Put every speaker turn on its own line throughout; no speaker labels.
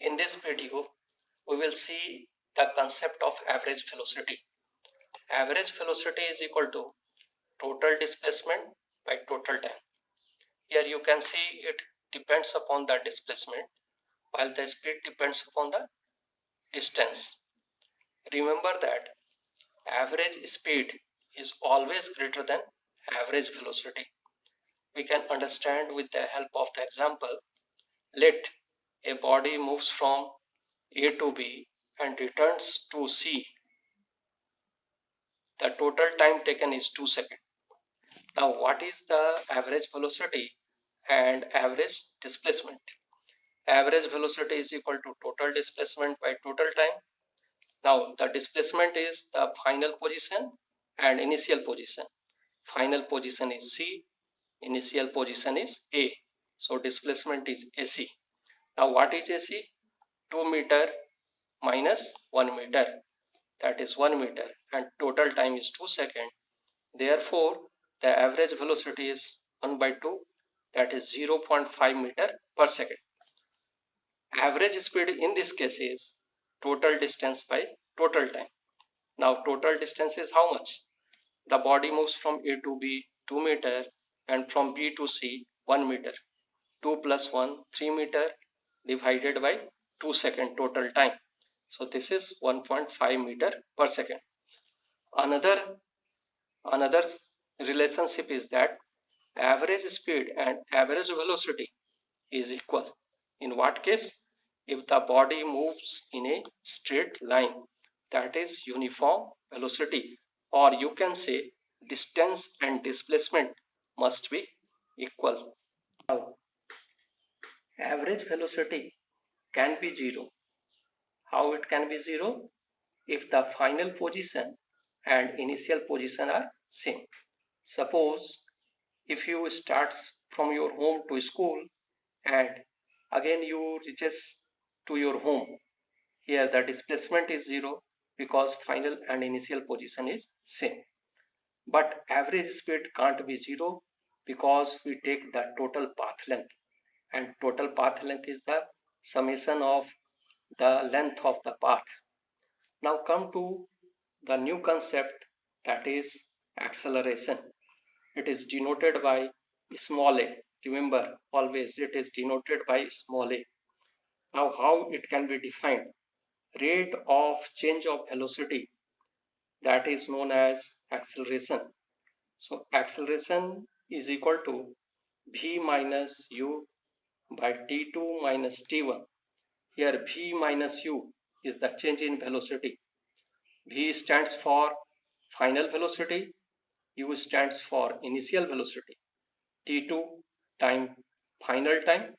In this video, we will see the concept of average velocity. Average velocity is equal to total displacement by total time. Here you can see it depends upon the displacement while the speed depends upon the distance. Remember that average speed is always greater than average velocity. We can understand with the help of the example. Let a body moves from A to B and returns to C. The total time taken is 2 seconds. Now, what is the average velocity and average displacement? Average velocity is equal to total displacement by total time. Now, the displacement is the final position and initial position. Final position is C, initial position is A. So, displacement is AC. Now, what is AC? 2 meter minus 1 meter, that is 1 meter, and total time is 2 seconds. Therefore, the average velocity is 1 by 2, that is 0.5 meter per second. Average speed in this case is total distance by total time. Now, total distance is how much? The body moves from A to B 2 meter and from B to C 1 meter. 2 plus 1, 3 meter divided by 2 second total time. So, this is 1.5 meter per second. Another relationship is that average speed and average velocity is equal. In what case? If the body moves in a straight line, that is uniform velocity, or you can say distance and displacement must be equal. Now, average velocity can be zero. How it can be zero? If the final position and initial position are same. Suppose if you start from your home to school and again you reaches to your home, here the displacement is zero because final and initial position is same. But average speed can't be zero because we take the total path length, and total path length is the summation of the length of the path. Now come to the new concept, that is acceleration. It is denoted by small a. Remember, always it is denoted by small a. Now, how it can be defined? Rate of change of velocity, that is known as acceleration. So, acceleration is equal to v minus u by t2 minus t1. Here, v minus u is the change in velocity. V stands for final velocity, u stands for initial velocity. T2 time final time,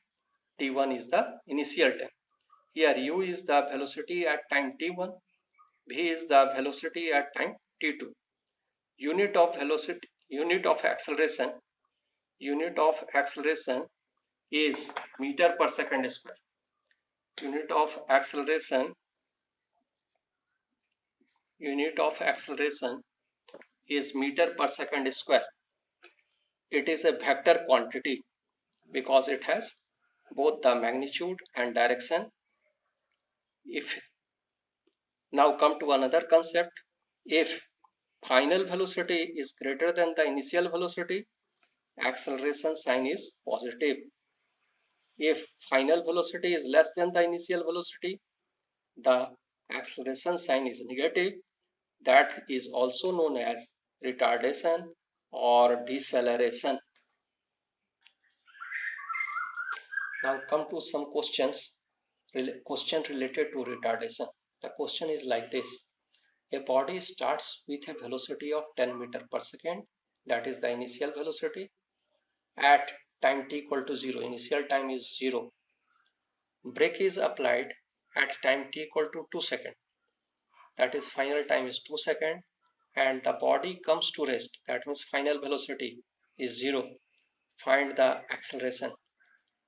T1 is the initial time. Here u is the velocity at time T1, v is the velocity at time T2. Unit of velocity, unit of acceleration is meter per second square. Unit of acceleration is meter per second square. It is a vector quantity because it has both the magnitude and direction. If now come to another concept, if final velocity is greater than the initial velocity, acceleration sign is positive. If final velocity is less than the initial velocity, the acceleration sign is negative. That is also known as retardation or deceleration. Now come to some questions related to retardation. The question is like this. A body starts with a velocity of 10 meter per second, that is the initial velocity, at time t equal to 0. Initial time is 0. Brake is applied at time t equal to 2 seconds, that is final time is 2 seconds, and the body comes to rest, that means final velocity is 0. Find the acceleration.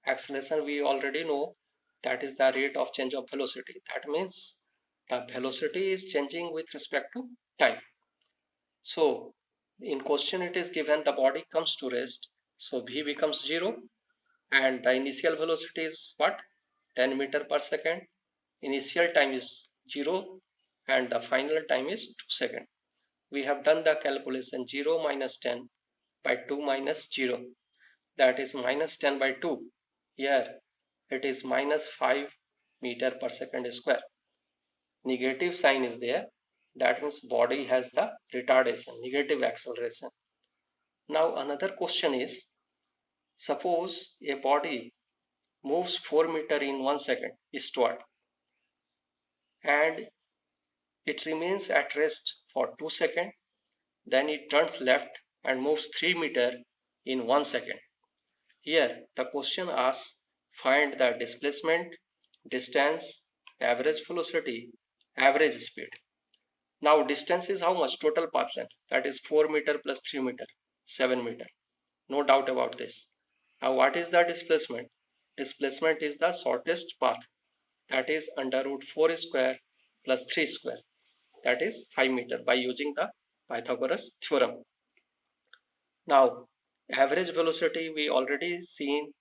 Acceleration we already know, that is the rate of change of velocity. That means the velocity is changing with respect to time. So in question it is given the body comes to rest, so v becomes 0 and the initial velocity is what? 10 meter per second. Initial time is 0 and the final time is 2 seconds. We have done the calculation 0 minus 10 by 2 minus 0, that is minus 10 by 2. Here it is minus 5 meter per second square. Negative sign is there, that means body has the retardation, negative acceleration. Now another question is, suppose a body moves 4 meter in 1 second eastward and it remains at rest for 2 seconds, then it turns left and moves 3 meter in 1 second. Here the question asks, find the displacement, distance, average velocity, average speed. Now distance is how much? Total path length, that is 4 meter plus 3 meter, 7 meter. No doubt about this. Now what is the displacement? Displacement is the shortest path, that is under root 4 square plus 3 square, that is 5 meter, by using the Pythagoras theorem. Now average velocity, we already seen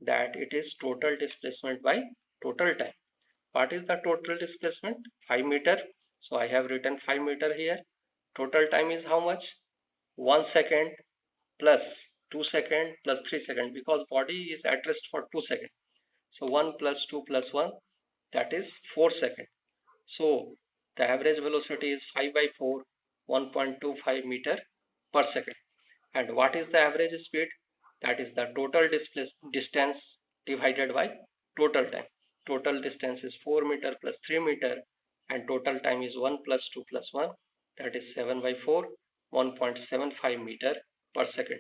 that it is total displacement by total time. What is the total displacement? 5 meter. So I have written 5 meter here. Total time is how much? 1 second plus 2 second plus 3 second, because body is at rest for 2 seconds. So 1 plus 2 plus 1, that is 4 seconds. So the average velocity is 5 by 4, 1.25 meter per second. And what is the average speed? That is the total distance divided by total time. Total distance is 4 meter plus 3 meter and total time is 1 plus 2 plus 1, that is 7 by 4, 1.75 meter per second.